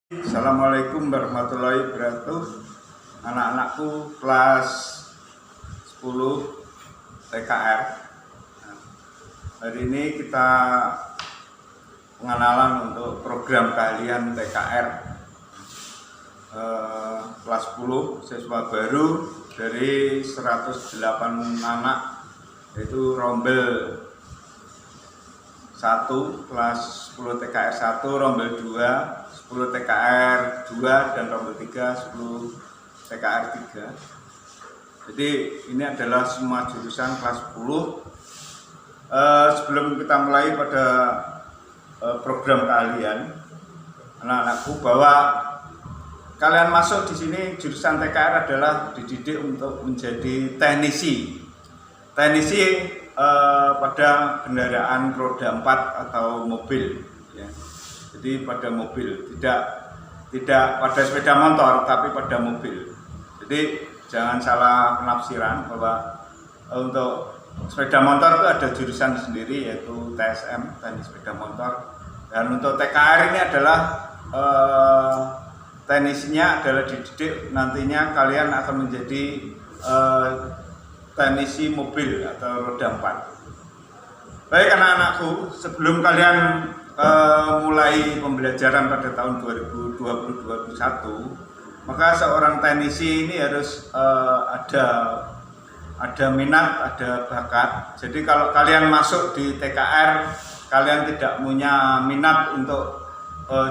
Assalamualaikum warahmatullahi wabarakatuh. Anak-anakku kelas 10 TKR. Hari ini kita pengenalan untuk program keahlian TKR kelas 10 siswa baru dari 108 anak, yaitu rombel 1 kelas 10 TKR 1, rombel 2 10 TKR 2, dan rombel 3 10 TKR 3. Jadi ini adalah semua jurusan kelas 10. Sebelum kita mulai pada program keahlian anak-anakku, bahwa kalian masuk di sini jurusan TKR adalah dididik untuk menjadi teknisi pada kendaraan roda 4 atau mobil, ya. Jadi pada mobil, tidak pada sepeda motor, tapi pada mobil. Jadi jangan salah penafsiran bahwa untuk sepeda motor itu ada jurusan sendiri, yaitu TSM, teknik sepeda motor. Dan untuk TKR ini adalah teknisinya adalah dididik, nantinya kalian akan menjadi teknisi mobil atau roda 4. Baik anak-anakku, sebelum kalian mulai pembelajaran pada tahun 2020-2021, maka seorang teknisi ini harus ada minat, ada bakat. Jadi kalau kalian masuk di TKR, kalian tidak punya minat untuk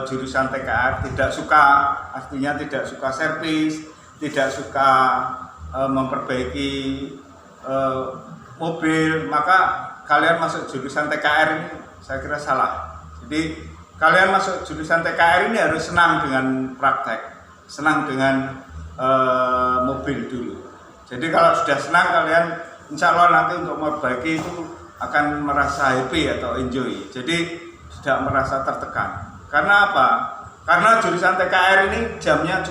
jurusan TKR, tidak suka, artinya tidak suka servis, tidak suka memperbaiki mobil, maka kalian masuk jurusan TKR ini saya kira salah. Jadi kalian masuk jurusan TKR ini harus senang dengan praktek, senang dengan mobil dulu. Jadi kalau sudah senang, kalian insya Allah nanti untuk memperbaiki itu akan merasa happy atau enjoy. Jadi tidak merasa tertekan. Karena apa? Karena jurusan TKR ini jamnya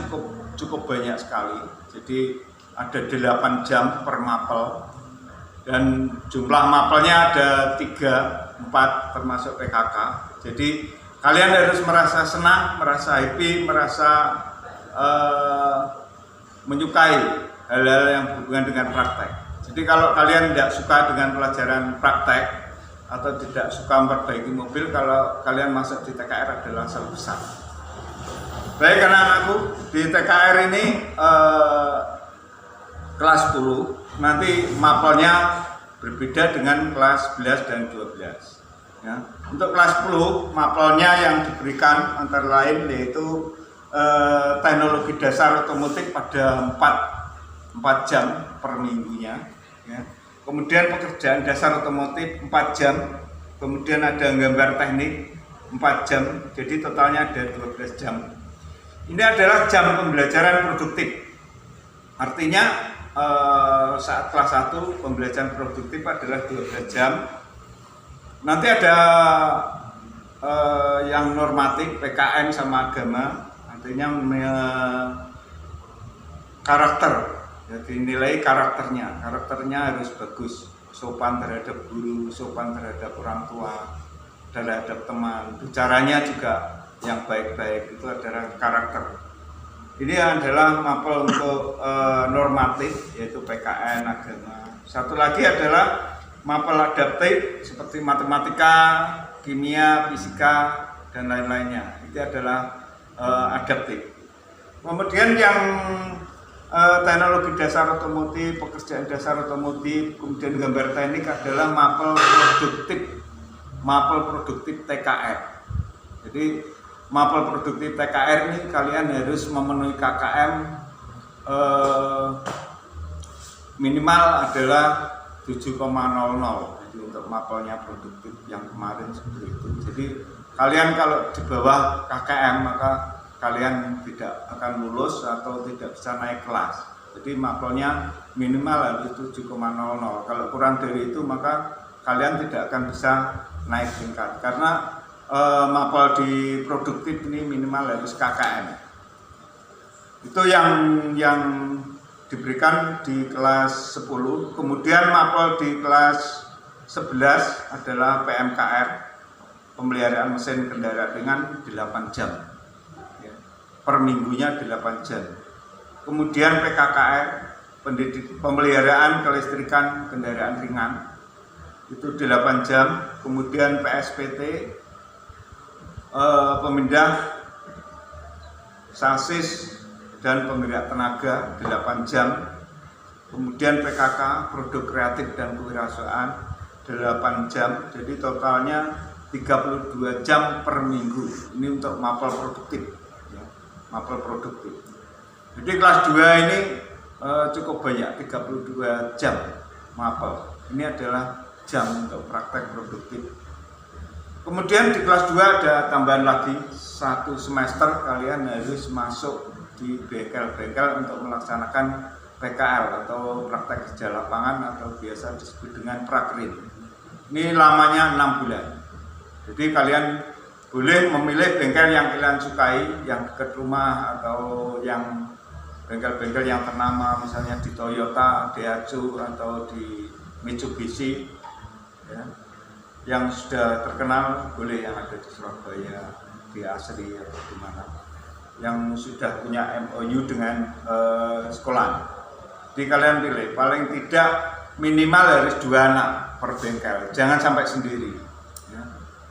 cukup banyak sekali. Jadi ada 8 jam per mapel, dan jumlah mapelnya ada 3, 4 termasuk PKK. Jadi kalian harus merasa senang, merasa happy, merasa menyukai hal-hal yang berhubungan dengan praktek. Jadi kalau kalian tidak suka dengan pelajaran praktek atau tidak suka memperbaiki mobil, kalau kalian masuk di TKR adalah salah besar. Baik anak-anakku, di TKR ini kelas 10, nanti mapelnya berbeda dengan kelas 11 dan 12. Ya. Untuk kelas 10, mapelnya yang diberikan antara lain yaitu teknologi dasar otomotif pada 4 jam per minggunya. Ya. Kemudian pekerjaan dasar otomotif 4 jam, kemudian ada gambar teknik 4 jam, jadi totalnya ada 12 jam. Ini adalah jam pembelajaran produktif. Artinya saat kelas 1 pembelajaran produktif adalah 12 jam. Nanti ada yang normatif, PKN sama agama, artinya karakter. Jadi nilai karakternya harus bagus, sopan terhadap guru, sopan terhadap orang tua, terhadap teman, bicaranya juga yang baik-baik, itu adalah karakter. Ini adalah mapel untuk normatif, yaitu PKN, agama. Satu lagi adalah mapel adaptif seperti matematika, kimia, fisika, dan lain-lainnya. Itu adalah adaptif. Kemudian yang teknologi dasar otomotif, pekerjaan dasar otomotif, kemudian gambar teknik adalah mapel produktif TKR. Jadi mapel produktif TKR ini kalian harus memenuhi KKM minimal adalah 7,00. Jadi untuk mapelnya produktif yang kemarin seperti itu. Jadi kalian kalau di bawah KKM maka kalian tidak akan lulus atau tidak bisa naik kelas. Jadi mapelnya minimal harus 7,00. Kalau kurang dari itu maka kalian tidak akan bisa naik tingkat, karena mapel di produktif ini minimal harus KKM. Itu yang diberikan di kelas 10. Kemudian mapel di kelas 11 adalah PMKR, pemeliharaan mesin kendaraan ringan 8 jam. per minggunya 8 jam. Kemudian PKKR, pemeliharaan kelistrikan kendaraan ringan, itu 8 jam. Kemudian PSPT, pemindah sasis dan penggerak tenaga 8 jam. Kemudian PKK, produk kreatif dan kewirausahaan 8 jam. Jadi totalnya 32 jam per minggu. Ini untuk mapel produktif, ya, mapel produktif. Jadi kelas 2 ini cukup banyak, 32 jam mapel. Ini adalah jam untuk praktek produktif. Kemudian di kelas 2 ada tambahan lagi, 1 semester kalian harus masuk di bengkel-bengkel untuk melaksanakan PKL atau praktek kerja lapangan atau biasa disebut dengan prakrin. Ini lamanya 6 bulan. Jadi kalian boleh memilih bengkel yang kalian sukai, yang dekat rumah atau yang bengkel-bengkel yang ternama, misalnya di Toyota, Daihatsu atau di Mitsubishi, ya, yang sudah terkenal boleh, yang ada di Surabaya, di Asri atau di mana, yang sudah punya MOU dengan sekolah. Jadi kalian pilih, paling tidak minimal harus 2 anak per bengkel, jangan sampai sendiri, ya,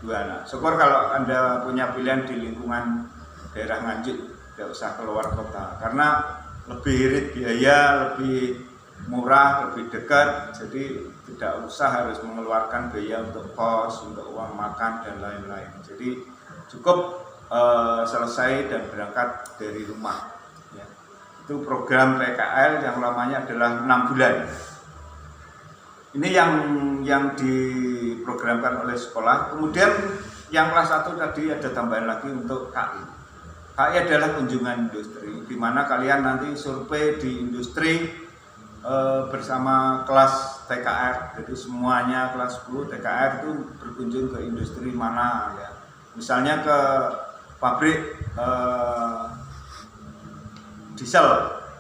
2 anak. Syukur kalau Anda punya pilihan di lingkungan daerah Nganjuk, tidak usah keluar kota, karena lebih irit biaya, lebih murah, lebih dekat, jadi tidak usah harus mengeluarkan biaya untuk kos, untuk uang makan dan lain-lain. Jadi cukup selesai dan berangkat dari rumah, ya. Itu program PKL yang lamanya adalah 6 bulan. Ini yang diprogramkan oleh sekolah. Kemudian yang kelas 1 tadi ada tambahan lagi untuk KI. KI adalah kunjungan industri, di mana kalian nanti survei di industri bersama kelas TKR. Jadi semuanya kelas 10 TKR itu berkunjung ke industri mana, ya. Misalnya ke pabrik diesel,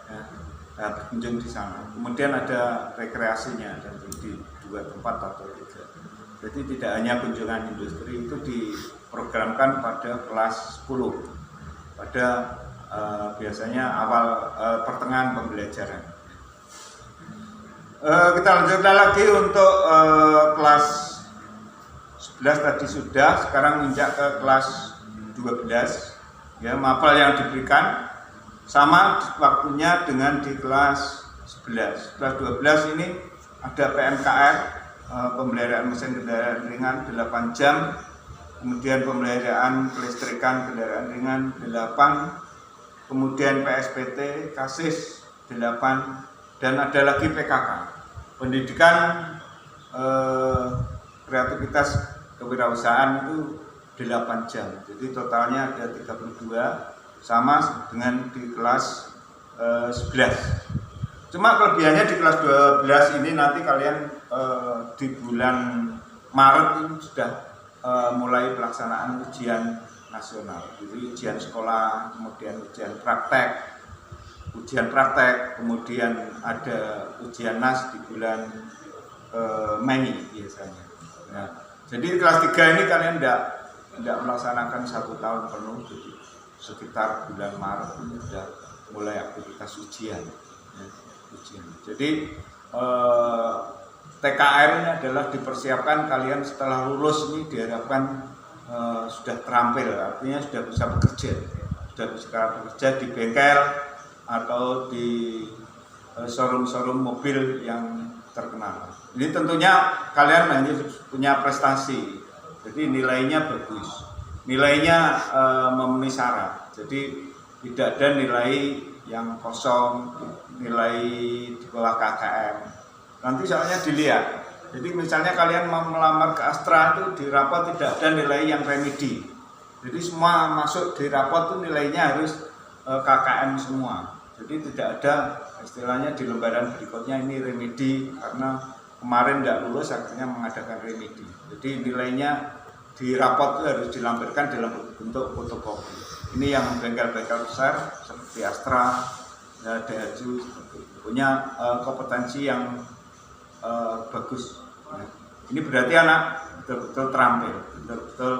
ya, berkunjung di sana. Kemudian ada rekreasinya dan di 2 tempat atau 3. Jadi tidak hanya kunjungan industri, itu diprogramkan pada kelas 10 pada biasanya awal pertengahan pembelajaran. Kita lanjutkan lagi untuk kelas 11 tadi sudah, sekarang injak ke kelas 12, ya, mapel yang diberikan sama waktunya dengan di kelas 11. Kelas 12 ini ada PMKR, pemeliharaan mesin kendaraan ringan 8 jam. Kemudian pemeliharaan kelistrikan kendaraan ringan 8, kemudian PSPT, KASIS 8, dan ada lagi PKK, pendidikan kreativitas kewirausahaan itu 8 jam. Jadi totalnya ada 32, sama dengan di kelas 11. Cuma kelebihannya di kelas 12 ini nanti kalian di bulan Maret ini sudah mulai pelaksanaan ujian nasional. Jadi ujian sekolah, kemudian ujian praktek, kemudian ada ujian nas di bulan Mei biasanya. Nah, jadi kelas 3 ini kalian tidak melaksanakan 1 tahun penuh, jadi sekitar bulan Maret ini sudah mulai aktivitas ujian, ya, ujian. Jadi TKR ini adalah dipersiapkan kalian setelah lulus ini diharapkan sudah terampil, artinya sudah bisa bekerja di bengkel atau di showroom mobil yang terkenal. Ini tentunya kalian punya prestasi, jadi nilainya bagus, nilainya memenuhi syarat. Jadi tidak ada nilai yang kosong, nilai di bawah KKM. Nanti soalnya dilihat. Jadi misalnya kalian mau melamar ke Astra itu di rapot tidak ada nilai yang remedi. Jadi semua masuk di rapot itu nilainya harus KKM semua. Jadi tidak ada istilahnya di lembaran berikutnya ini remedi karena kemarin tidak lulus akhirnya mengadakan remedi. Jadi nilainya di rapot itu harus dilampirkan dalam bentuk fotokopi. Ini yang bengkel-bengkel besar seperti Astra, Daihatsu, punya kompetensi yang bagus. Nah, ini berarti anak betul-betul terampil, betul-betul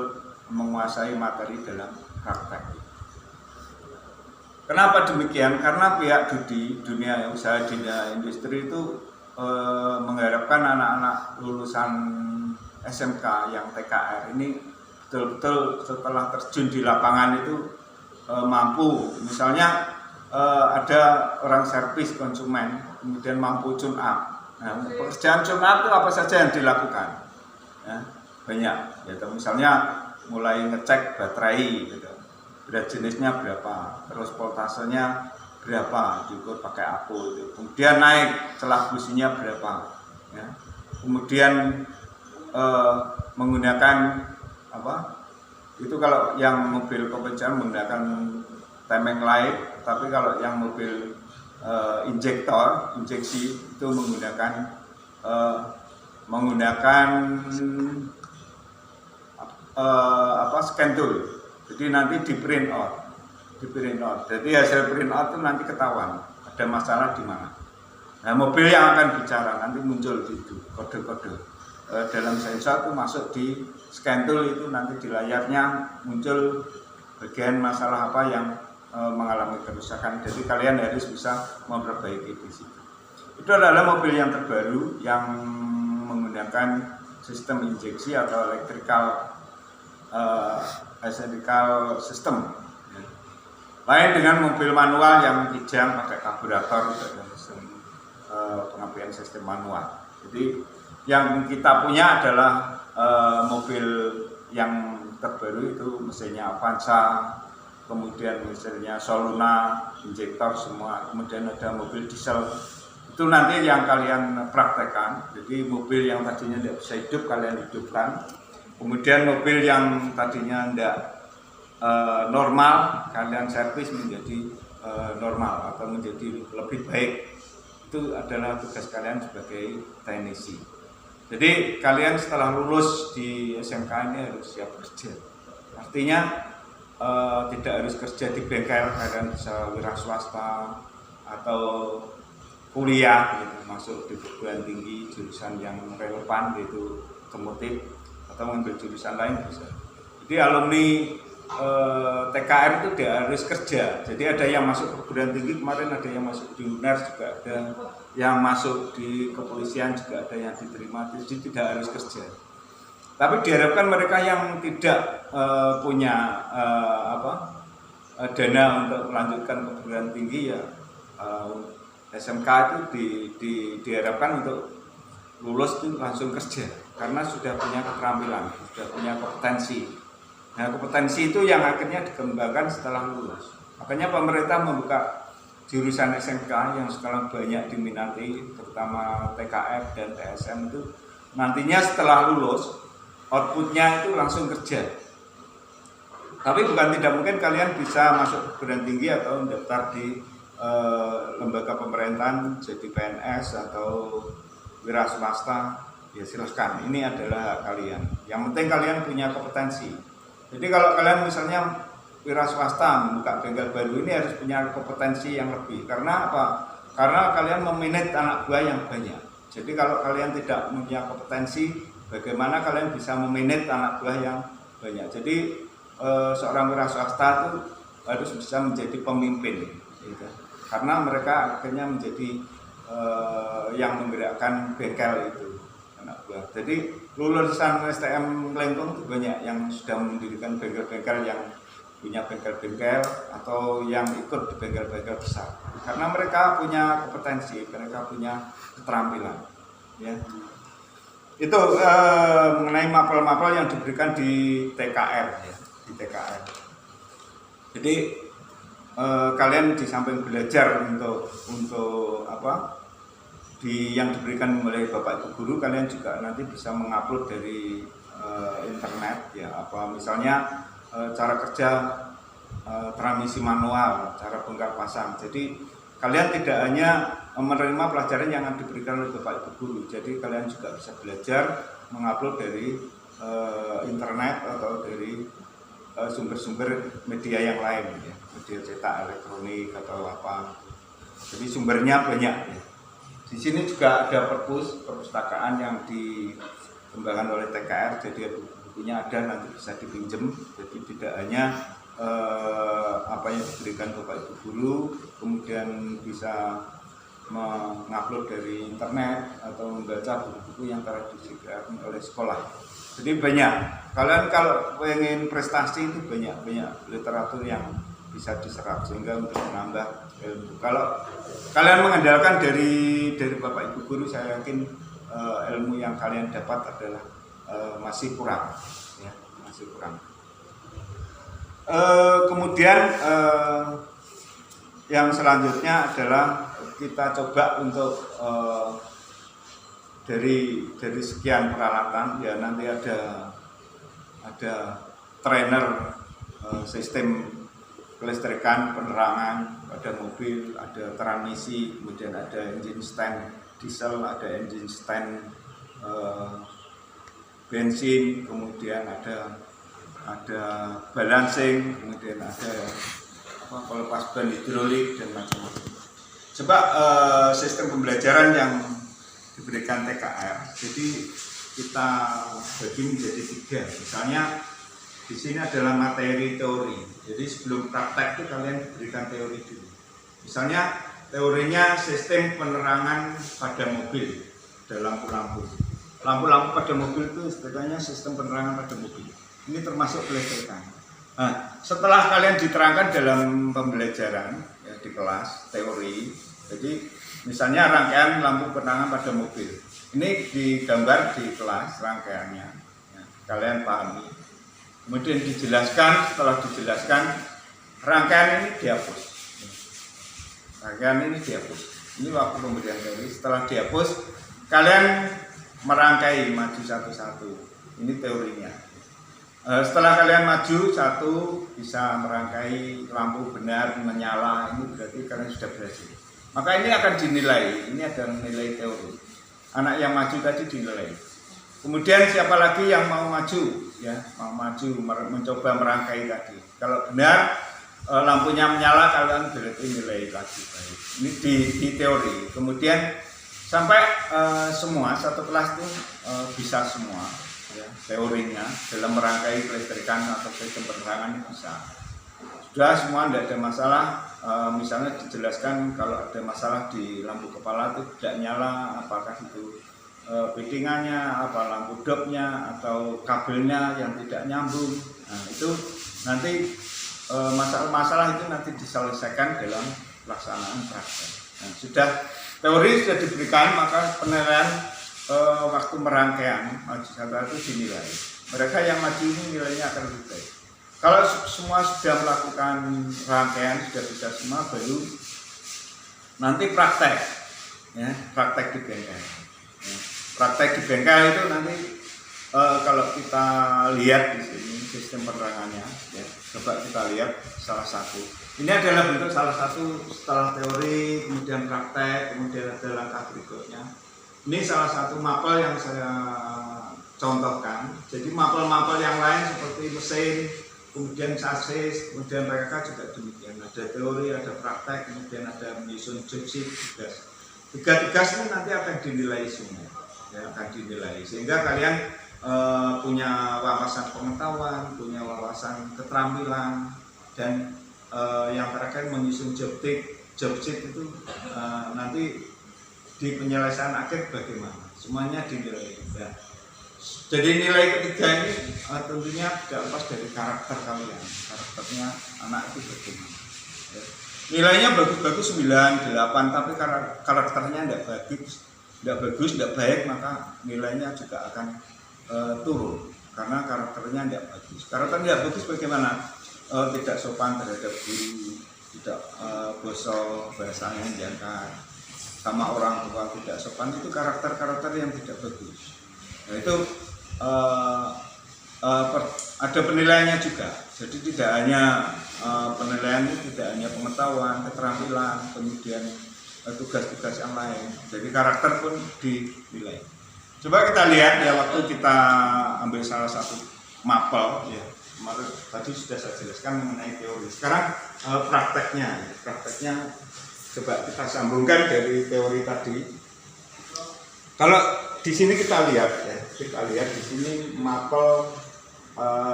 menguasai materi dalam praktek. Kenapa demikian? Karena pihak dunia usaha dunia industri itu mengharapkan anak-anak lulusan SMK yang TKR ini betul-betul setelah terjun di lapangan itu mampu. Misalnya ada orang servis konsumen kemudian mampu tune up. Nah, pekerjaan tune up itu apa saja yang dilakukan? Ya, banyak. Ya, misalnya mulai ngecek baterai, gitu. Berat jenisnya berapa, terus voltasenya berapa, diukur pakai aku itu. Kemudian naik celah businya berapa, ya. Kemudian menggunakan apa? Itu kalau yang mobil konvensional menggunakan timing light, tapi kalau yang mobil injeksi itu menggunakan scan tool. Jadi nanti di print out. Jadi hasil print out itu nanti ketahuan ada masalah di mana. Nah, mobil yang akan bicara nanti muncul di itu kode-kode dalam sensor itu masuk di scan tool, itu nanti di layarnya muncul bagian masalah apa yang mengalami kerusakan. Jadi kalian harus bisa memperbaiki di situ. Itu adalah mobil yang terbaru yang menggunakan sistem injeksi atau electrical system. Lain dengan mobil manual yang kijang pakai karburator dan sistem pengapaian sistem manual. Jadi yang kita punya adalah mobil yang terbaru itu mesinnya Avanza, kemudian mesinnya Soluna, injektor semua, kemudian ada mobil diesel. Itu nanti yang kalian praktekkan. Jadi mobil yang tadinya tidak bisa hidup kalian hidupkan. Kemudian mobil yang tadinya tidak normal kalian servis menjadi normal atau menjadi lebih baik. Itu adalah tugas kalian sebagai teknisi. Jadi kalian setelah lulus di SMK ini harus siap kerja. Artinya tidak harus kerja di bengkel, kalian bisa wira swasta atau kuliah gitu, masuk di perguruan tinggi jurusan yang relevan gitu, otomotif, atau mengambil jurusan lain bisa. Jadi alumni TKR itu dia harus kerja. Jadi ada yang masuk perguruan tinggi kemarin, ada yang masuk di UNER, juga ada yang masuk di kepolisian, juga ada yang diterima. Jadi tidak harus kerja. Tapi diharapkan mereka yang tidak punya dana untuk melanjutkan perguruan tinggi ya SMK itu diharapkan untuk lulus itu langsung kerja karena sudah punya keterampilan, sudah punya kompetensi. Nah, kompetensi itu yang akhirnya dikembangkan setelah lulus. Makanya pemerintah membuka jurusan SMK yang sekarang banyak diminati, terutama TKF dan TSM itu nantinya setelah lulus outputnya itu langsung kerja. Tapi bukan tidak mungkin kalian bisa masuk perguruan tinggi atau mendaftar di lembaga pemerintahan jadi PNS atau wira swasta, ya silahkan. Ini adalah hak kalian. Yang penting kalian punya kompetensi. Jadi kalau kalian misalnya wira swasta membuka bengkel baru, ini harus punya kompetensi yang lebih. Karena apa? Karena kalian memanage anak buah yang banyak. Jadi kalau kalian tidak punya kompetensi, bagaimana kalian bisa memanage anak buah yang banyak? Jadi seorang wira swasta itu harus bisa menjadi pemimpin, gitu. Karena mereka akhirnya menjadi yang menggerakkan bengkel itu anak buah. Jadi lulusan STM Lengkong itu banyak yang sudah mendirikan bengkel-bengkel, yang punya bengkel-bengkel atau yang ikut di bengkel-bengkel besar. Karena mereka punya kompetensi, mereka punya keterampilan. Ya. Itu mengenai mapel-mapel yang diberikan di TKR, ya, di TKR. Jadi kalian di samping belajar untuk apa? Yang diberikan oleh Bapak Ibu guru, kalian juga nanti bisa mengupload dari internet, ya, apa misalnya cara kerja transmisi manual, cara bongkar pasang. Jadi kalian tidak hanya menerima pelajaran yang diberikan oleh Bapak Ibu guru, jadi kalian juga bisa belajar mengupload dari internet atau dari sumber-sumber media yang lain, ya, media cetak, elektronik atau apa. Jadi sumbernya banyak, ya. Di sini juga ada perpustakaan yang dikembangkan oleh TKR, jadi bukunya ada, nanti bisa dipinjem. Jadi tidak hanya apa yang diberikan Bapak Ibu guru, kemudian bisa mengupload dari internet atau membaca buku-buku yang telah disediakan oleh sekolah. Jadi banyak. Kalian kalau pengen prestasi itu banyak literatur yang bisa diserap sehingga untuk menambah ilmu. Kalau kalian mengandalkan dari Bapak Ibu guru, saya yakin ilmu yang kalian dapat adalah masih kurang, ya, masih kurang. Kemudian yang selanjutnya adalah kita coba untuk dari sekian peralatan, ya nanti ada trainer sistem kelistrikan, penerangan, ada mobil, ada transmisi, kemudian ada engine stand diesel, ada engine stand bensin, kemudian ada balancing, kemudian ada pelepas ban hidrolik dan macam-macam. Coba sistem pembelajaran yang diberikan TKR, jadi kita bagi menjadi 3. Misalnya di sini adalah materi teori. Jadi sebelum praktek itu kalian diberikan teori dulu. Misalnya teorinya sistem penerangan pada mobil, ada lampu-lampu. Lampu-lampu pada mobil itu istilahnya sistem penerangan pada mobil. Ini termasuk kelistrikan. Nah, setelah kalian diterangkan dalam pembelajaran ya, di kelas teori, jadi misalnya rangkaian lampu penerangan pada mobil. Ini digambar di kelas rangkaiannya, ya, kalian pahami. Kemudian dijelaskan, setelah dijelaskan rangkaian ini dihapus. Rangkaian ini dihapus. Ini waktu pemberian teori. Setelah dihapus, kalian merangkai maju satu-satu. Ini teorinya. Setelah kalian maju satu, bisa merangkai lampu benar menyala. Ini berarti kalian sudah berhasil. Maka ini akan dinilai. Ini adalah nilai teori. Anak yang maju tadi dinilai. Kemudian siapa lagi yang mau maju, ya, mau maju mencoba merangkai tadi. Kalau benar lampunya menyala, kalian berarti nilai lagi baik. Ini di teori. Kemudian sampai semua satu kelas itu bisa semua, ya, teorinya dalam merangkai kelistrikan atau sistem penerangan bisa. Sudah semua, tidak ada masalah. Misalnya dijelaskan kalau ada masalah di lampu kepala itu tidak nyala, apakah itu fittingannya, apa lampu dopnya atau kabelnya yang tidak nyambung. Nah, itu nanti masalah-masalah itu nanti diselesaikan dalam pelaksanaan praktek. Nah, sudah teori sudah diberikan, maka penilaian waktu merangkaian maju satu itu dinilai. Mereka yang maju ini nilainya akan lebih baik. Kalau semua sudah melakukan rangkaian, sudah bisa semua, baru nanti praktek, ya, praktek di bengkel. Ya, praktek di bengkel itu nanti kalau kita lihat di sini sistem penerangannya, ya, coba kita lihat salah satu. Ini adalah bentuk salah satu setelah teori, kemudian praktek, kemudian ada langkah berikutnya. Ini salah satu mapel yang saya contohkan. Jadi mapel-mapel yang lain seperti mesin, kemudian sasis, kemudian mereka juga demikian. Ada teori, ada praktek, kemudian ada menyusun job sheet, tugas. Tugas ini nanti akan dinilai semua, ya, akan dinilai. Sehingga kalian punya wawasan pengetahuan, punya wawasan keterampilan, dan yang terakhir menyusun job sheet itu nanti di penyelesaian akhir bagaimana. Semuanya dinilai. Ya. Jadi nilai ketiga ini tentunya tidak lepas dari karakter kalian. Karakternya anak itu bagaimana. Ya. Nilainya bagus-bagus 9, 8, tapi karakternya tidak bagus, tidak baik, maka nilainya juga akan turun. Karena karakternya tidak bagus. Karakternya tidak bagus bagaimana? Tidak sopan terhadap guru, tidak bosok, bahasanya jangkar, sama orang tua tidak sopan, itu karakter-karakter yang tidak bagus. Nah, itu ada penilaiannya juga. Jadi tidak hanya penilaian itu tidak hanya pengetahuan, keterampilan, kemudian tugas-tugas yang lain. Jadi karakter pun dinilai. Coba kita lihat ya, waktu kita ambil salah satu mapel ya, kemarin tadi sudah saya jelaskan mengenai teori. Sekarang prakteknya coba kita sambungkan dari teori tadi. Kalau di sini kita lihat ya, di sini mapel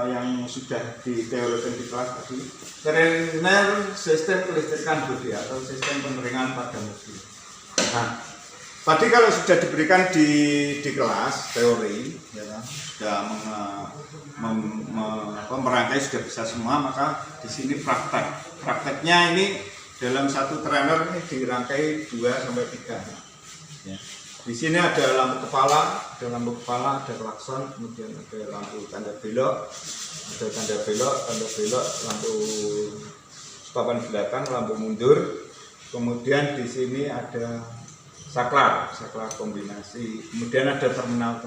yang sudah diteorikan di kelas tadi, trainer sistem kelistrikan bodi atau sistem pengeringan pada mobil. Nah, tadi kalau sudah diberikan di kelas teori, ya kan, sudah merangkai sudah bisa semua, maka di sini praktek. Prakteknya ini dalam satu trainer ini dirangkai 2 sampai 3. Ya. Di sini ada lampu kepala, ada klakson, kemudian ada lampu tanda belok, lampu stopan belakang, lampu mundur. Kemudian di sini ada saklar kombinasi. Kemudian ada terminal.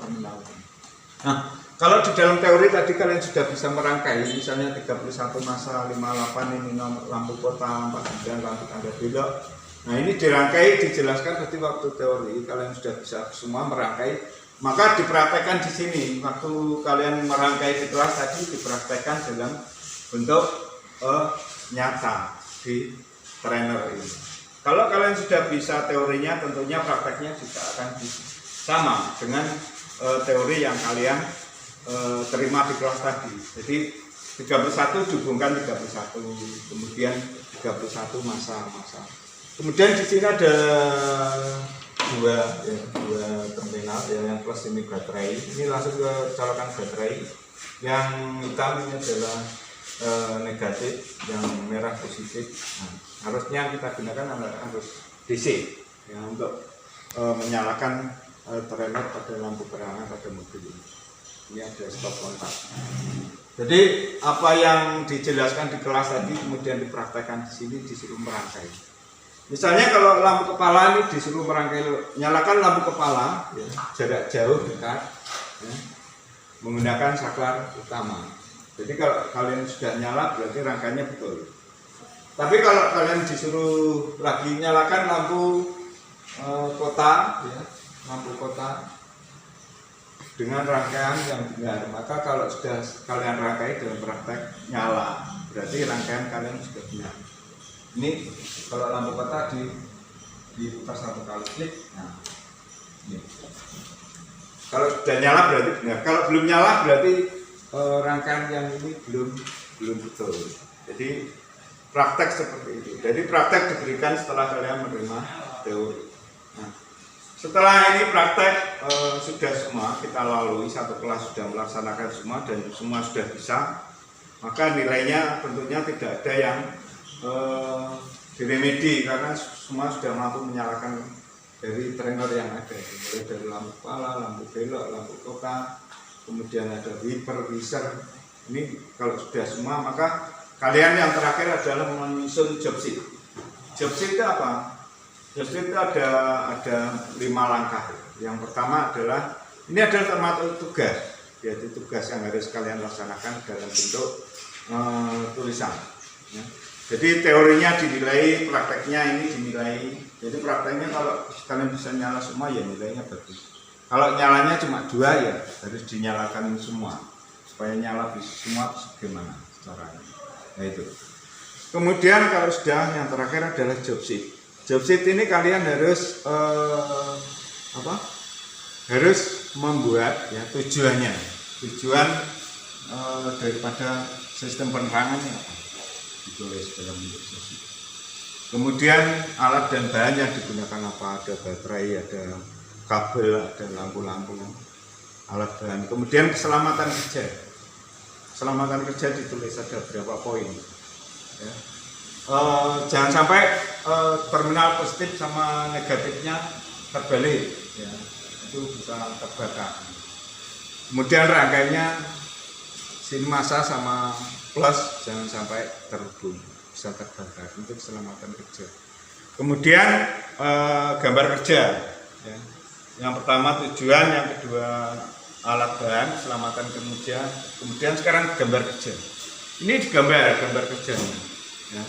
Nah, kalau di dalam teori tadi kalian sudah bisa merangkai, misalnya 31 masa 58 ini lampu kota, 49 lampu tanda belok. Nah, ini dirangkai, dijelaskan tadi waktu teori, kalian sudah bisa semua merangkai, maka dipraktekkan di sini. Waktu kalian merangkai di kelas tadi dipraktekkan dalam bentuk nyata di trainer ini. Kalau kalian sudah bisa teorinya, tentunya prakteknya juga akan sama dengan teori yang kalian terima di kelas tadi. Jadi 31 dihubungkan 31, kemudian 31 masa. Kemudian di sini ada dua terminal, yang plus ini baterai. Ini langsung ke colokan baterai. Yang hitam ini adalah negatif, yang merah positif. Nah, harusnya kita gunakan harus DC ya, untuk menyalakan trainer pada lampu penerangan pada mobil ini. Ini ada stop kontak. Jadi apa yang dijelaskan di kelas tadi kemudian dipraktekkan di sini, disuruh merangkai. Misalnya kalau lampu kepala ini disuruh merangkai, nyalakan lampu kepala ya, jarak jauh dekat ya, menggunakan saklar utama. Jadi kalau kalian sudah nyala berarti rangkainya betul. Tapi kalau kalian disuruh lagi nyalakan lampu kota ya, lampu kota dengan rangkaian yang benar, maka kalau sudah kalian rangkai dalam praktek nyala, berarti rangkaian kalian sudah benar. Ini kalau lampu kota diputar 1 kali klik. Nah, ini. Kalau sudah nyala berarti benar. Kalau belum nyala berarti rangkaian yang ini belum betul. Jadi praktek seperti itu. Jadi praktek diberikan setelah kalian menerima teori. Nah, setelah ini praktek sudah semua kita lalui, satu kelas sudah melaksanakan semua dan semua sudah bisa, maka nilainya tentunya tidak ada yang diremedi karena semua sudah mampu menyalakan dari trainer yang ada, mulai dari lampu kepala, lampu belok, lampu kota, kemudian ada wiper, visor. Ini kalau sudah semua, maka kalian yang terakhir adalah menyusun job sheet. Job sheet itu apa? Job sheet itu ada 5 langkah. Yang pertama adalah, ini adalah termasuk tugas, yaitu tugas yang harus kalian laksanakan dalam bentuk tulisan ya. Jadi teorinya dinilai, prakteknya ini dinilai. Jadi prakteknya kalau kalian bisa nyala semua ya nilainya bagus. Kalau nyalanya cuma 2 ya harus dinyalakan semua supaya nyala bisa semua bagaimana caranya. Nah itu. Kemudian kalau sudah, yang terakhir adalah job sheet. Job sheet ini kalian harus harus membuat ya tujuannya. Tujuan daripada sistem penerangannya apa? Ditulis dalam bentuk job sheet. Kemudian alat dan bahan yang digunakan apa? Ada baterai, ada kabel, ada lampu-lampu, alat bahan. Kemudian keselamatan kerja. Keselamatan kerja ditulis ada berapa poin. Ya. Jangan sampai terminal positif sama negatifnya terbalik, ya. Itu bisa terbakar. Kemudian rangkainya sin massa sama plus jangan sampai terhubung, bisa terbakar, untuk keselamatan kerja. Kemudian gambar kerja ya. Yang pertama tujuan, yang kedua alat bahan, keselamatan kerja, kemudian sekarang gambar kerja. Ini gambar kerjanya ya,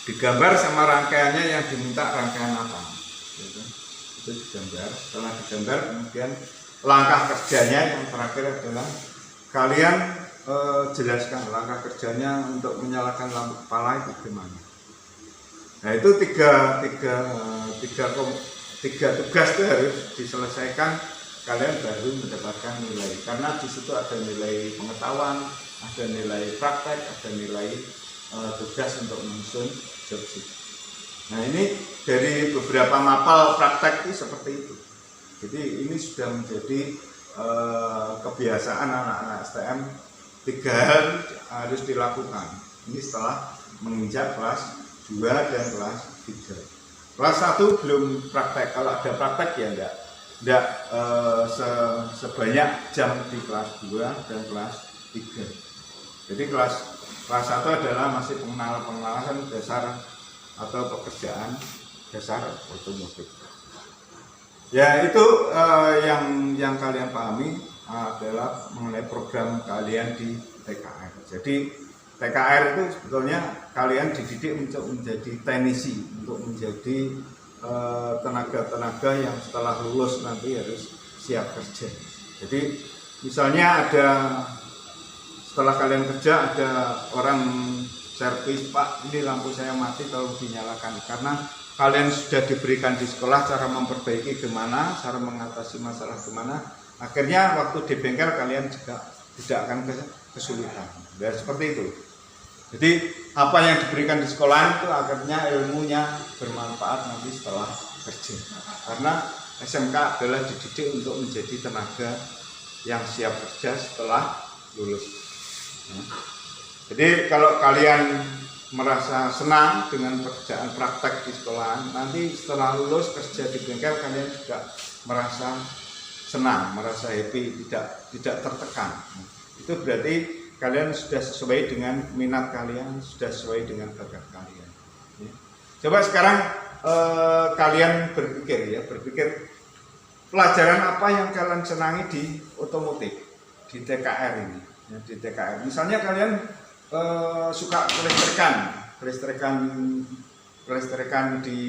digambar sama rangkaiannya yang diminta rangkaian apa gitu. Itu digambar. Setelah digambar kemudian langkah kerjanya yang terakhir adalah kalian jelaskan langkah kerjanya untuk menyalakan lampu kepala itu gimana. Nah itu tiga tugas itu harus diselesaikan kalian baru mendapatkan nilai, karena di situ ada nilai pengetahuan, ada nilai praktek, ada nilai tugas untuk menyusun job sheet. Nah, ini dari beberapa mapel praktek itu seperti itu. Jadi ini sudah menjadi kebiasaan anak-anak STM, 3 hal harus dilakukan. Ini setelah menginjak kelas 2 dan kelas 3. Kelas 1 belum praktek. Kalau ada praktek ya enggak sebanyak jam di kelas 2 dan kelas 3. Jadi kelas 1 adalah masih pengenalan dasar atau pekerjaan dasar otomotif. Ya, itu yang kalian pahami adalah mengenai program kalian di TKR. Jadi TKR itu sebetulnya kalian dididik untuk menjadi teknisi, untuk menjadi tenaga-tenaga yang setelah lulus nanti harus siap kerja. Jadi misalnya setelah kalian kerja ada orang servis, Pak, ini lampu saya mati, tolong dinyalakan. Karena kalian sudah diberikan di sekolah cara memperbaiki gimana, cara mengatasi masalah gimana. Akhirnya waktu di bengkel kalian juga tidak akan kesulitan. Ya, seperti itu. Jadi apa yang diberikan di sekolah itu akhirnya ilmunya bermanfaat nanti setelah kerja. Karena SMK adalah dididik untuk menjadi tenaga yang siap kerja setelah lulus. Jadi kalau kalian merasa senang dengan pekerjaan praktek di sekolah, nanti setelah lulus kerja di bengkel kalian juga merasa senang, merasa happy, tidak tertekan. Itu berarti kalian sudah sesuai dengan minat kalian, sudah sesuai dengan bakat kalian. Coba sekarang kalian berpikir pelajaran apa yang kalian senangi di otomotif, di TKR ini. Ya, di TKR, misalnya kalian suka kelistrikan di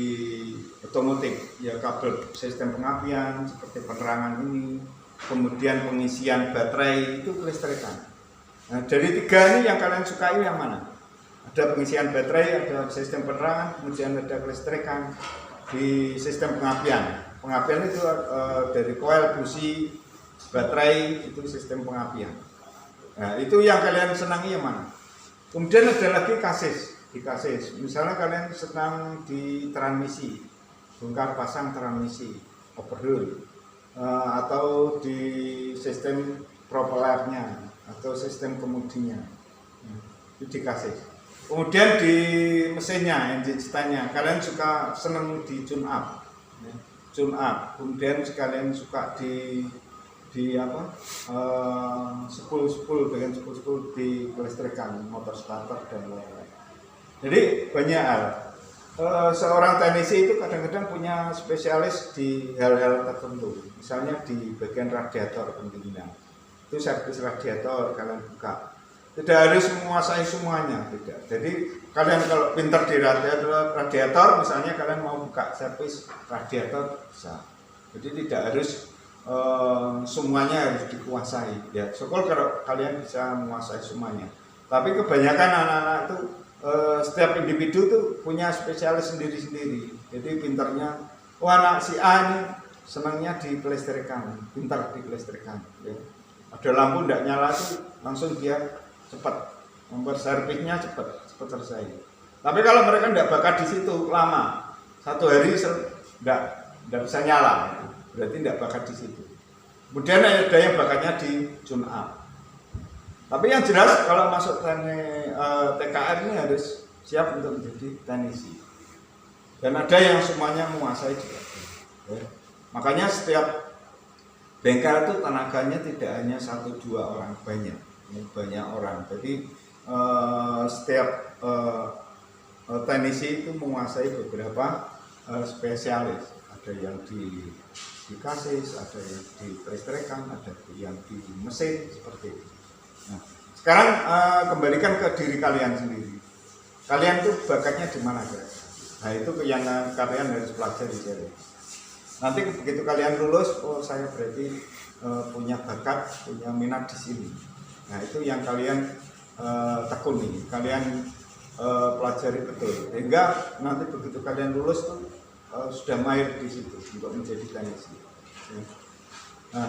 otomotif, ya kabel sistem pengapian seperti penerangan ini, kemudian pengisian baterai itu kelistrikan. Nah, dari 3 ini yang kalian sukai yang mana? Ada pengisian baterai, ada sistem penerangan, kemudian ada kelistrikan di sistem pengapian. Pengapian itu dari koil, busi, baterai, itu sistem pengapian. Nah, itu yang kalian senangi yang mana? Kemudian ada lagi kasis, di kasis. Misalnya kalian senang di transmisi, bongkar pasang transmisi, overhaul, atau di sistem propellernya, atau sistem kemudinya, itu di kasis. Kemudian di mesinnya, engine stand-nya, kalian senang di tune up. Kemudian kalian suka di spool bagian spool di kelistrikan, motor starter dan lain-lain. Jadi banyak hal. Seorang teknisi itu kadang-kadang punya spesialis di hal-hal tertentu. Misalnya di bagian radiator pendingin. Itu servis radiator kalian buka. Tidak harus menguasai semuanya, tidak. Jadi kalian kalau pintar di radiator, misalnya kalian mau buka servis radiator bisa. Jadi tidak harus semuanya harus dikuasai. Ya, syukur kalau kalian bisa menguasai semuanya. Tapi kebanyakan anak-anak itu setiap individu tuh punya spesialis sendiri-sendiri. Jadi pintarnya, anak si A ini senangnya di kelistrikan, pintar di kelistrikan. Ya. Ada lampu tidak nyala tuh langsung dia cepat, servisnya cepat selesai. Tapi kalau mereka tidak bakat di situ lama, 1 hari tidak bisa nyala, berarti tidak bakat di situ. Kemudian ada yang bakatnya di tune up. Tapi yang jelas kalau masuk TKR ini harus siap untuk menjadi teknisi. Dan ada yang semuanya menguasai juga. Ya. Makanya setiap bengkel itu tenaganya tidak hanya 1-2 orang, banyak orang. Jadi setiap teknisi itu menguasai beberapa spesialis. Ada yang di kasis, ada yang di kelistrikan, ada yang di mesin, seperti itu. Nah, sekarang kembalikan ke diri kalian sendiri. Kalian tuh bakatnya di mana, guys? Nah, itu yang kalian harus pelajari. Nanti begitu kalian lulus, saya berarti punya bakat, punya minat di sini. Nah, itu yang kalian tekuni, kalian pelajari betul. Sehingga nanti begitu kalian lulus tuh sudah mahir di situ untuk menjadi teknisi. Nah,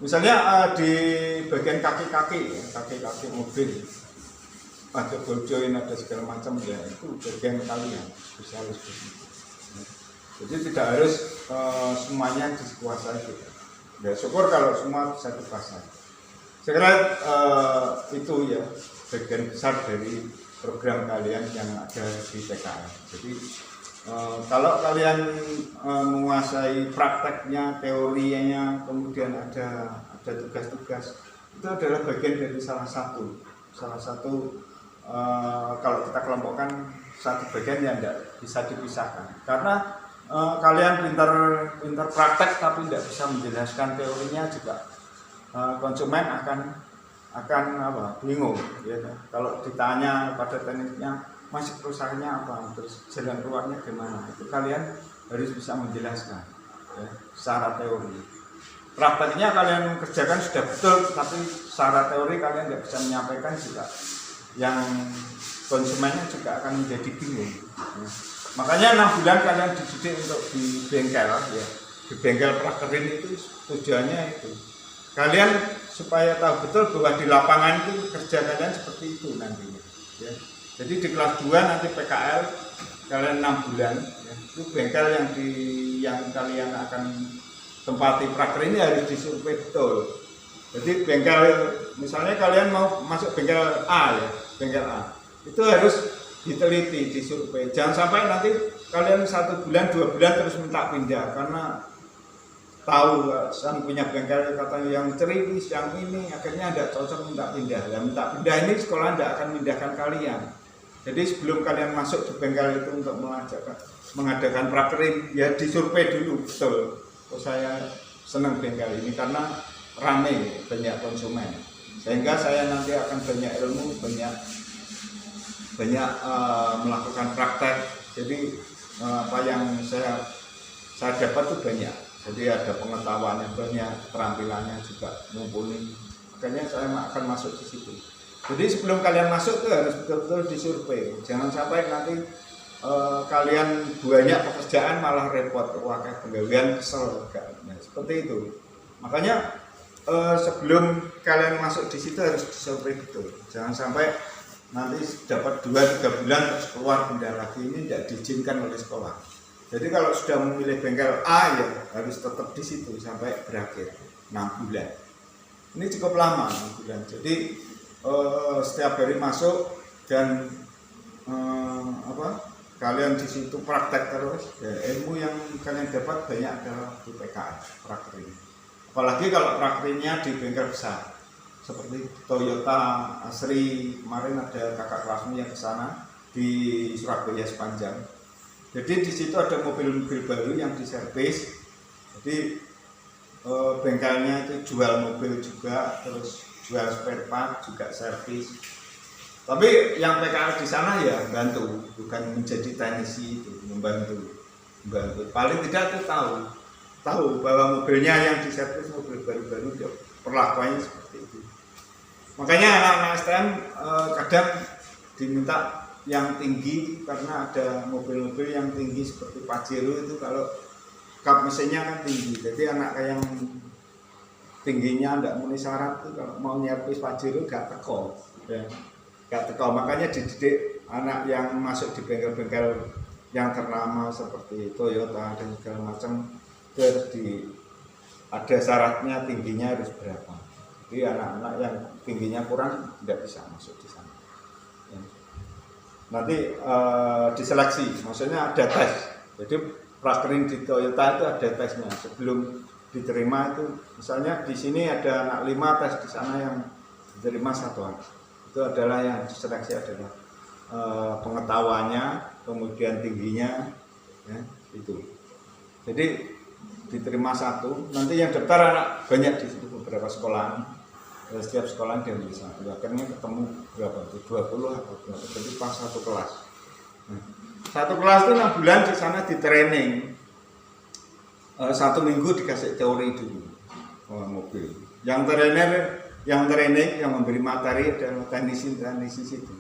misalnya di bagian kaki-kaki mobil ada ball joint, ada segala macam, ya itu bagian kalian spesialis begitu. Jadi tidak harus semuanya dikuasai gitu. Ya syukur kalau semua bisa dikuasai. Saya kira itu ya bagian besar dari program kalian yang ada di TKR. Jadi kalau kalian menguasai prakteknya, teorinya, kemudian ada tugas-tugas, itu adalah bagian dari salah satu kalau kita kelompokkan satu bagian yang tidak bisa dipisahkan. Karena kalian pintar praktek tapi tidak bisa menjelaskan teorinya juga, konsumen akan bingung ya. Kalau ditanya pada tekniknya, masih perusahaannya apa, terus jalan keluarnya gimana, itu kalian harus bisa menjelaskan ya, secara teori. Prakteknya kalian kerjakan sudah betul, tapi secara teori kalian tidak bisa menyampaikan juga, yang konsumennya juga akan menjadi bingung ya. Makanya 6 bulan kalian dididik untuk di bengkel ya. Di bengkel prakerin itu tujuannya itu kalian supaya tahu betul bahwa di lapangan itu kerja kalian seperti itu nantinya ya. Jadi di kelas 2 nanti PKL kalian 6 bulan ya. Itu bengkel yang kalian akan tempati prakerin ini harus disurvei betul. Jadi bengkel, misalnya kalian mau masuk bengkel A ya, bengkel A itu harus diteliti, disurvei. Jangan sampai nanti kalian 1 bulan, 2 bulan terus minta pindah karena tahu sang punya bengkel katanya yang cerewis, yang ini akhirnya tidak cocok, minta pindah. Ya, minta pindah ini sekolah tidak akan memindahkan kalian. Jadi sebelum kalian masuk di bengkel itu untuk mengadakan prakerin, ya disurvei dulu betul. Oh, saya senang bengkel ini karena ramai, banyak konsumen, sehingga saya nanti akan banyak ilmu, banyak melakukan praktek. Jadi apa yang saya dapat itu banyak. Jadi ada pengetahuannya banyak, keterampilannya juga mumpuni. Makanya saya akan masuk di situ. Jadi sebelum kalian masuk itu harus betul-betul disurvei. Jangan sampai nanti kalian banyak pekerjaan malah repot, wah kayak penggawean kesel, nah, seperti itu. Makanya sebelum kalian masuk di situ harus disurvei betul. Jangan sampai nanti dapat 2-3 bulan terus keluar pindah lagi, ini tidak diizinkan oleh sekolah. Jadi kalau sudah memilih bengkel A ya harus tetap di situ sampai berakhir 6 bulan. Ini cukup lama 6 bulan. Jadi setiap hari masuk dan kalian di situ praktek terus. Ya, ilmu yang kalian dapat banyak adalah di PKR prakerin. Apalagi kalau prakerinnya di bengkel besar. Seperti Toyota, Asri, kemarin ada kakak kelasmu yang ke sana di Surabaya Sepanjang. Jadi di situ ada mobil-mobil baru yang diservis. Jadi bengkelnya itu jual mobil juga, terus jual spare part juga servis. Tapi yang PKL di sana ya bantu, bukan menjadi teknisi itu, membantu. Paling tidak itu tahu bahwa mobilnya yang diservis mobil baru-baru, perlakuannya seperti itu. Makanya anak-anak STM kadang diminta yang tinggi karena ada mobil-mobil yang tinggi seperti Pajero itu kalau kap mesinnya kan tinggi. Jadi anak yang tingginya tidak memenuhi syarat itu kalau mau nyervis Pajero gak teko. Ya. Gak teko. Makanya dididik anak yang masuk di bengkel-bengkel yang ternama seperti Toyota dan segala macam itu harus ada syaratnya tingginya harus berapa. Jadi anak-anak yang tingginya kurang tidak bisa masuk di sana. Ya. Nanti diseleksi, maksudnya ada tes. Jadi prakerin di Toyota itu ada tesnya. Sebelum diterima itu, misalnya di sini ada anak 5 tes, di sana yang diterima 1 anak. Itu adalah yang diseleksi adalah pengetahuannya, kemudian tingginya, ya, itu. Jadi diterima 1, nanti yang daftar anak banyak di situ beberapa sekolah. Setiap sekolah dia bisa, akhirnya ketemu berapa tuh 20 atau berapa, jadi pas 1 kelas. Nah, 1 kelas itu 6 bulan di sana di training. 1 minggu dikasih teori dulu mobil. Yang training yang memberi materi adalah teknisi situ,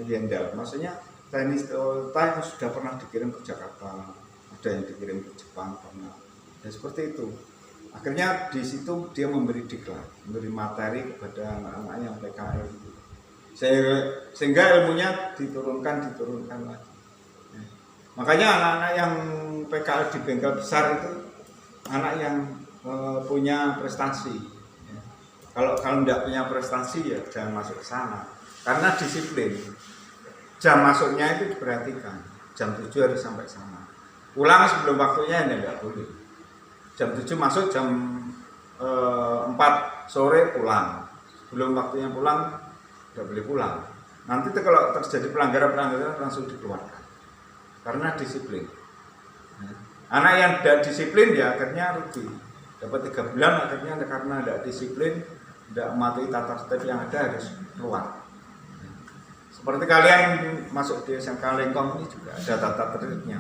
Yendal. Maksudnya teknis Toyota yang sudah pernah dikirim ke Jakarta, ada yang dikirim ke Jepang pernah. Ya seperti itu. Akhirnya di situ dia memberi diklat, memberi materi kepada anak-anak yang PKL itu. Sehingga ilmunya diturunkan lagi. Makanya anak-anak yang PKL di bengkel besar itu anak yang punya prestasi. Kalau tidak punya prestasi ya jangan masuk ke sana. Karena disiplin. Jam masuknya itu diperhatikan. Jam 7 harus sampai sana. Pulang sebelum waktunya ini tidak boleh. Jam 7 masuk, jam 4 sore pulang. Sebelum waktunya pulang tidak boleh pulang. Nanti kalau terjadi pelanggaran langsung dikeluarkan. Karena disiplin. Anak yang tidak disiplin ya akhirnya rugi. Dapat 3 bulan akhirnya karena tidak disiplin, tidak mematuhi tata tertib yang ada harus keluar. Seperti kalian masuk di SMK Lengkong ini juga ada tata tertibnya.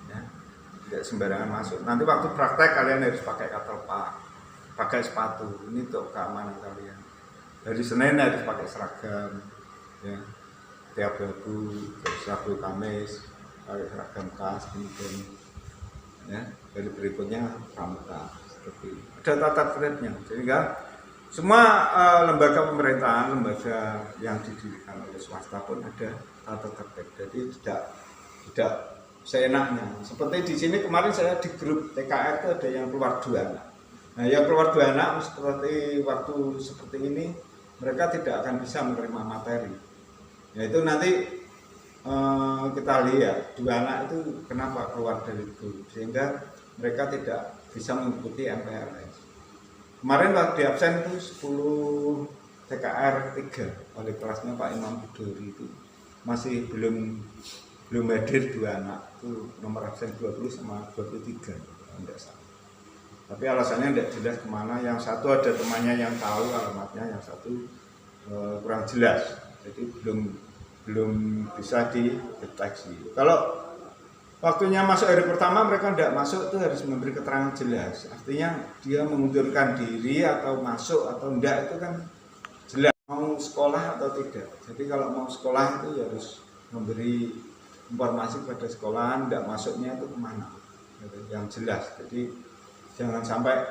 Ya. Tidak sembarangan masuk. Nanti waktu praktek kalian harus pakai katelpak, pakai sepatu. Ini untuk keamanan kalian. Dari Senin harus pakai seragam. Ya. Tiap bagu, seragam kamis, pakai seragam khas, kemudian ya, dari berikutnya pramuka seperti itu. Ada tata tertibnya, sehingga semua lembaga pemerintahan, lembaga yang didirikan oleh swasta pun ada tata tertib. Jadi tidak seenaknya. Seperti di sini kemarin saya di grup TKR itu ada yang keluar 2 anak. Nah, yang keluar 2 anak seperti waktu seperti ini mereka tidak akan bisa menerima materi. Yaitu nanti kita lihat 2 anak itu kenapa keluar dari grup sehingga mereka tidak bisa mengikuti MPLS. Kemarin waktu di absen itu 10 TKR 3 oleh kelasnya Pak Imam Budori itu masih belum hadir 2 anak itu nomor absen 20 sama 23 tidak salah. Tapi alasannya tidak jelas kemana. Yang satu ada temannya yang tahu alamatnya, yang satu kurang jelas. Jadi belum bisa dideteksi. Kalau waktunya masuk hari pertama mereka tidak masuk itu harus memberi keterangan jelas. Artinya dia mengundurkan diri atau masuk atau tidak itu kan jelas. Mau sekolah atau tidak. Jadi kalau mau sekolah itu harus memberi informasi pada sekolahan, tidak masuknya itu kemana. Yang jelas. Jadi jangan sampai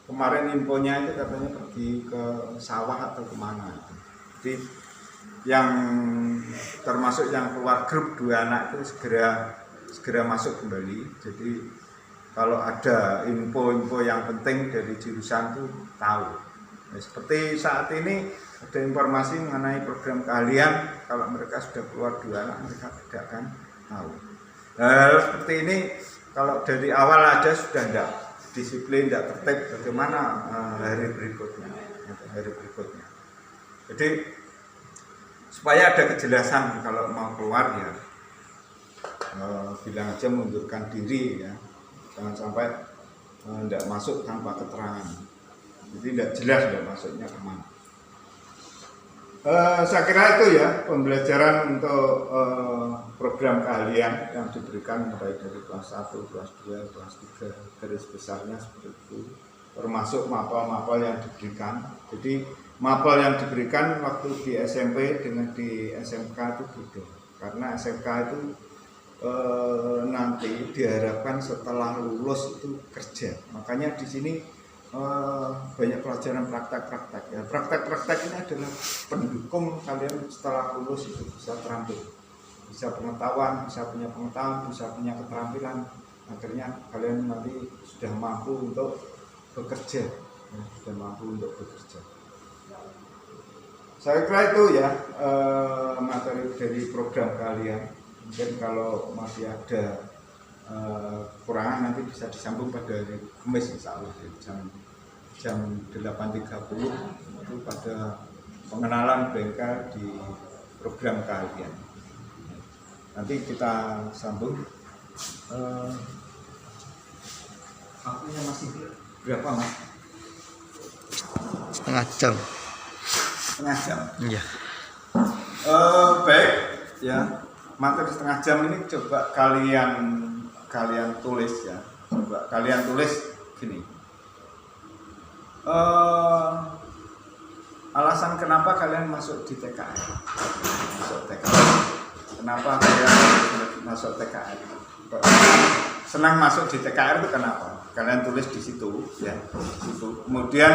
kemarin infonya itu katanya pergi ke sawah atau kemana. Jadi yang termasuk yang keluar grup 2 anak itu segera masuk kembali. Jadi kalau ada info-info yang penting dari jurusan itu tahu. Nah, seperti saat ini ada informasi mengenai program keahlian, kalau mereka sudah keluar 2 anak mereka tidak akan tahu. Nah, seperti ini kalau dari awal aja sudah tidak disiplin, tidak tertib, bagaimana hari berikutnya. Jadi supaya ada kejelasan kalau mau keluar ya bilang aja mengundurkan diri ya, jangan sampai tidak masuk tanpa keterangan. Jadi tidak jelas tidak masuknya kemana. Saya kira itu ya pembelajaran untuk program keahlian yang diberikan baik dari kelas 1, kelas 2, kelas 3 garis besarnya seperti itu, termasuk mapel-mapel yang diberikan. Jadi mapel yang diberikan waktu di SMP dengan di SMK itu beda, karena SMK itu nanti diharapkan setelah lulus itu kerja. Makanya di sini banyak pelajaran praktek-praktek. Ya, praktek-praktek ini adalah pendukung kalian setelah lulus itu bisa terampil, bisa pengetahuan, bisa punya pengetahuan, bisa punya keterampilan. Akhirnya kalian nanti sudah mampu untuk bekerja, ya, sudah mampu untuk bekerja. Saya kira itu ya materi dari program kalian. Mungkin kalau masih ada kekurangan nanti bisa disambung pada hari Kamis insya Allah jam 8.30 itu pada pengenalan bengkel di program keahlian. Nanti kita sambung. Waktunya masih berapa Mas? Setengah jam. Setengah jam. Iya. Baik ya. Materi setengah jam ini coba kalian tulis ya. Coba kalian tulis gini. Alasan kenapa kalian masuk di TKR? Masuk TKR. Kenapa kalian masuk TKR. Senang masuk di TKR itu kenapa? Kalian tulis di situ, ya. Di situ. Kemudian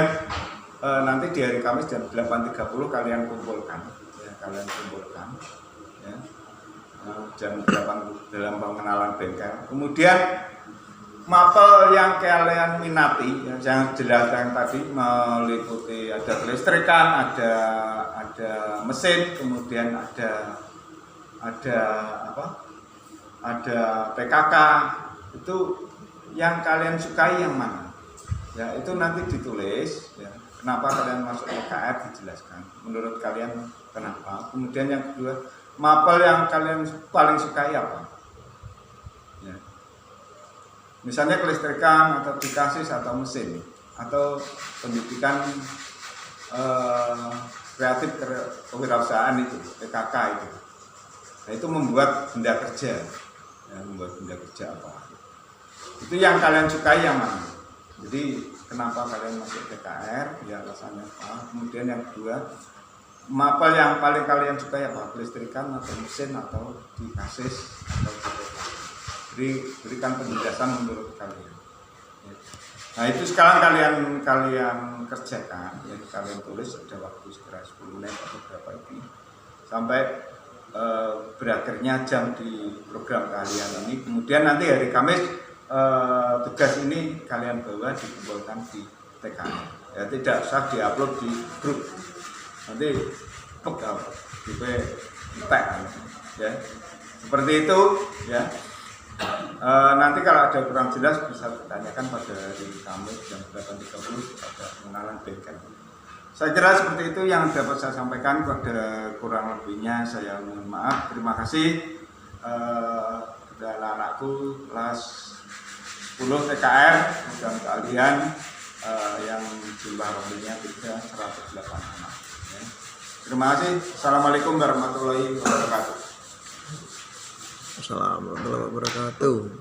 nanti di hari Kamis jam 8.30 kalian kumpulkan, ya, ya. Jam 8 dalam pengenalan bengkel. Kemudian mapel yang kalian minati, yang jelas yang tadi meliputi ada kelistrikan, ada mesin, kemudian ada PKK. Itu yang kalian sukai yang mana? Ya itu nanti ditulis. Ya. Kenapa kalian masuk TKR dijelaskan. Menurut kalian kenapa? Kemudian yang kedua, mapel yang kalian paling sukai apa? Ya. Misalnya kelistrikan atau dikasis atau mesin atau pendidikan kreatif kewirausahaan itu PKK itu. Nah, itu membuat benda kerja, ya, membuat benda kerja apa? Itu yang kalian sukai yang mana? Jadi kenapa kalian masuk TKR? Ya alasannya apa? Kemudian yang kedua, mapel yang paling kalian sukai apa? Kelistrikan atau mesin atau dikasis atau PKK? Jadi berikan penjelasan menurut kalian. Nah itu sekarang kalian kerjakan, ya, kalian tulis ada waktu sekitar 10 menit atau berapa ini sampai berakhirnya jam di program kalian ini. Kemudian nanti hari Kamis tugas ini kalian bawa dikumpulkan di TKR. Ya tidak usah diupload di grup. Nanti di tag, ya. Seperti itu, ya. Nanti kalau ada kurang jelas bisa ditanyakan pada hari Kamis jam 8.30 pada pengenalan bengkel. Saya kira seperti itu yang dapat saya sampaikan. Pada kurang lebihnya saya mohon maaf. Terima kasih kepada anakku kelas 10 TKR dan kalian yang jumlah rohnya 108 anak. Ya. Terima kasih. Assalamualaikum warahmatullahi wabarakatuh. Assalamualaikum warahmatullahi wabarakatuh.